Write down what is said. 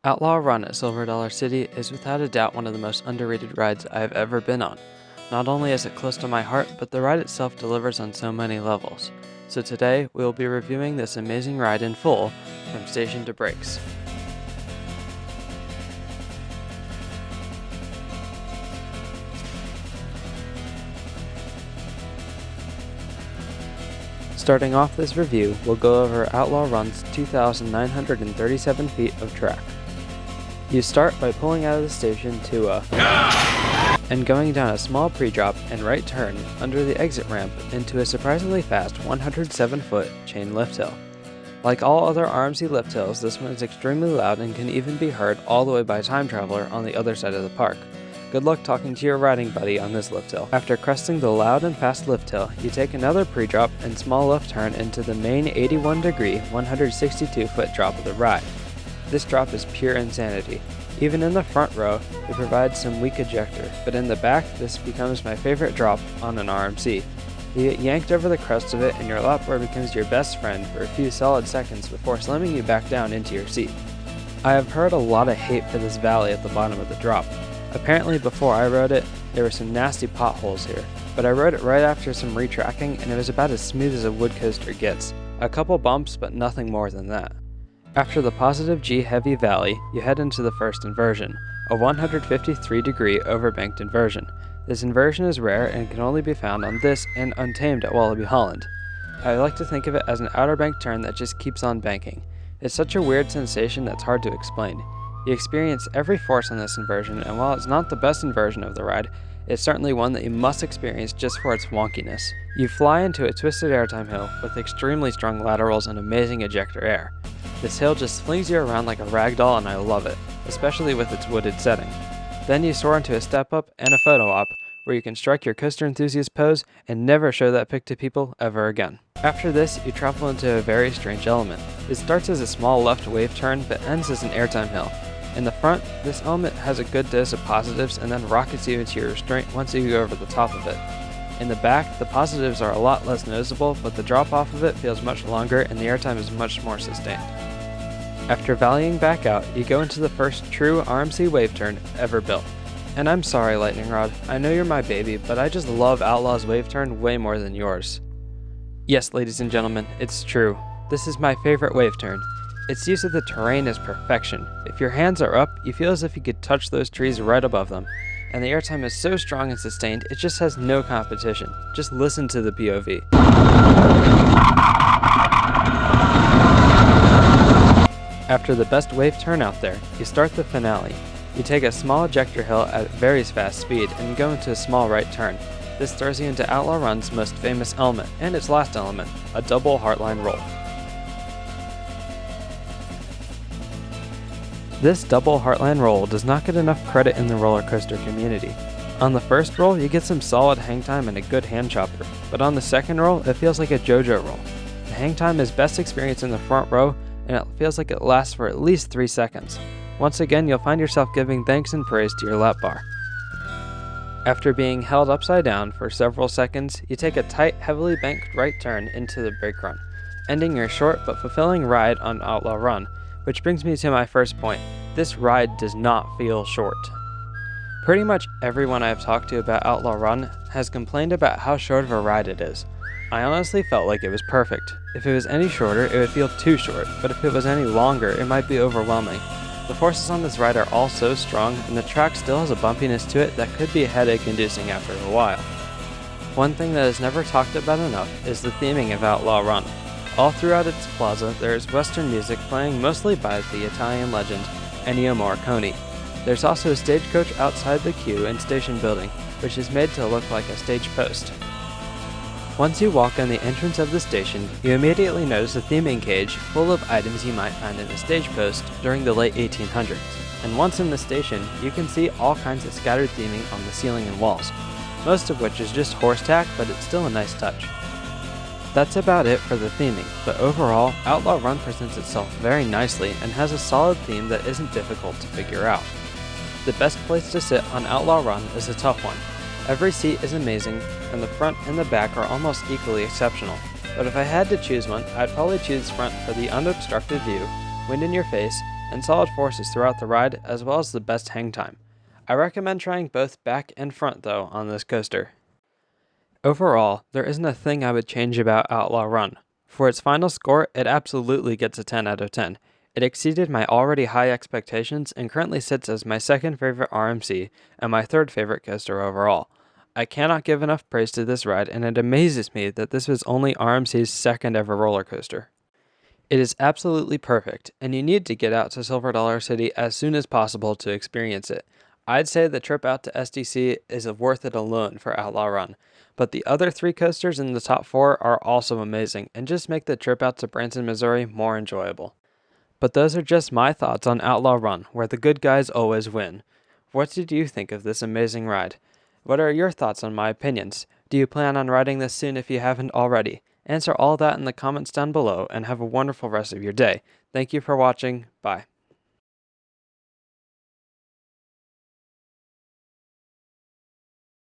Outlaw Run at Silver Dollar City is without a doubt one of the most underrated rides I have ever been on. Not only is it close to my heart, but the ride itself delivers on so many levels. So today, we will be reviewing this amazing ride in full, from station to brakes. Starting off this review, we'll go over Outlaw Run's 2,937 feet of track. You start by pulling out of the station to and going down a small pre-drop and right turn under the exit ramp into a surprisingly fast 107-foot chain lift hill. Like all other RMC lift hills, this one is extremely loud and can even be heard all the way by a time traveler on the other side of the park. Good luck talking to your riding buddy on this lift hill. After cresting the loud and fast lift hill, you take another pre-drop and small left turn into the main 81-degree, 162-foot drop of the ride. This drop is pure insanity. Even in the front row, it provides some weak ejector, but in the back, this becomes my favorite drop on an RMC. You get yanked over the crest of it and your lap bar becomes your best friend for a few solid seconds before slamming you back down into your seat. I have heard a lot of hate for this valley at the bottom of the drop. Apparently before I rode it, there were some nasty potholes here, but I rode it right after some retracking and it was about as smooth as a wood coaster gets. A couple bumps, but nothing more than that. After the positive G heavy valley, you head into the first inversion, a 153-degree overbanked inversion. This inversion is rare and can only be found on this and Untamed at Wallaby Holland. I like to think of it as an outer bank turn that just keeps on banking. It's such a weird sensation that's hard to explain. You experience every force on this inversion, and while it's not the best inversion of the ride, it's certainly one that you must experience just for its wonkiness. You fly into a twisted airtime hill with extremely strong laterals and amazing ejector air. This hill just flings you around like a rag doll and I love it, especially with its wooded setting. Then you soar into a step up and a photo op, where you can strike your coaster enthusiast pose and never show that pic to people ever again. After this, you travel into a very strange element. It starts as a small left wave turn but ends as an airtime hill. In the front, this element has a good dose of positives and then rockets you into your restraint once you go over the top of it. In the back, the positives are a lot less noticeable, but the drop off of it feels much longer and the airtime is much more sustained. After valleying back out, you go into the first true RMC wave turn ever built. And I'm sorry, Lightning Rod, I know you're my baby, but I just love Outlaw's wave turn way more than yours. Yes, ladies and gentlemen, it's true. This is my favorite wave turn. Its use of the terrain is perfection. If your hands are up, you feel as if you could touch those trees right above them. And the airtime is so strong and sustained, it just has no competition. Just listen to the POV. After the best wave turn out there, you start the finale. You take a small ejector hill at very fast speed and go into a small right turn. This throws you into Outlaw Run's most famous element, and its last element, a double heartline roll. This double heartline roll does not get enough credit in the roller coaster community. On the first roll, you get some solid hang time and a good hand chopper, but on the second roll, it feels like a JoJo roll. The hang time is best experienced in the front row, and it feels like it lasts for at least 3 seconds. Once again, you'll find yourself giving thanks and praise to your lap bar. After being held upside down for several seconds, you take a tight, heavily banked right turn into the brake run, ending your short but fulfilling ride on Outlaw Run, which brings me to my first point. This ride does not feel short. Pretty much everyone I've talked to about Outlaw Run has complained about how short of a ride it is. I honestly felt like it was perfect. If it was any shorter, it would feel too short, but if it was any longer, it might be overwhelming. The forces on this ride are all so strong, and the track still has a bumpiness to it that could be headache-inducing after a while. One thing that is never talked about enough is the theming of Outlaw Run. All throughout its plaza, there is Western music playing mostly by the Italian legend Ennio Morricone. There's also a stagecoach outside the queue and station building, which is made to look like a stage post. Once you walk in the entrance of the station, you immediately notice a theming cage full of items you might find in a stage post during the late 1800s. And once in the station, you can see all kinds of scattered theming on the ceiling and walls, most of which is just horse tack, but it's still a nice touch. That's about it for the theming, but overall, Outlaw Run presents itself very nicely and has a solid theme that isn't difficult to figure out. The best place to sit on Outlaw Run is a tough one. Every seat is amazing, and the front and the back are almost equally exceptional, but if I had to choose one, I'd probably choose front for the unobstructed view, wind in your face, and solid forces throughout the ride, as well as the best hang time. I recommend trying both back and front though on this coaster. Overall, there isn't a thing I would change about Outlaw Run. For its final score, it absolutely gets a 10 out of 10. It exceeded my already high expectations and currently sits as my second favorite RMC and my third favorite coaster overall. I cannot give enough praise to this ride, and it amazes me that this was only RMC's second ever roller coaster. It is absolutely perfect, and you need to get out to Silver Dollar City as soon as possible to experience it. I'd say the trip out to SDC is worth it alone for Outlaw Run, but the other 3 coasters in the top 4 are also amazing and just make the trip out to Branson, Missouri more enjoyable. But those are just my thoughts on Outlaw Run, where the good guys always win. What did you think of this amazing ride? What are your thoughts on my opinions? Do you plan on riding this soon if you haven't already? Answer all that in the comments down below and have a wonderful rest of your day. Thank you for watching. Bye.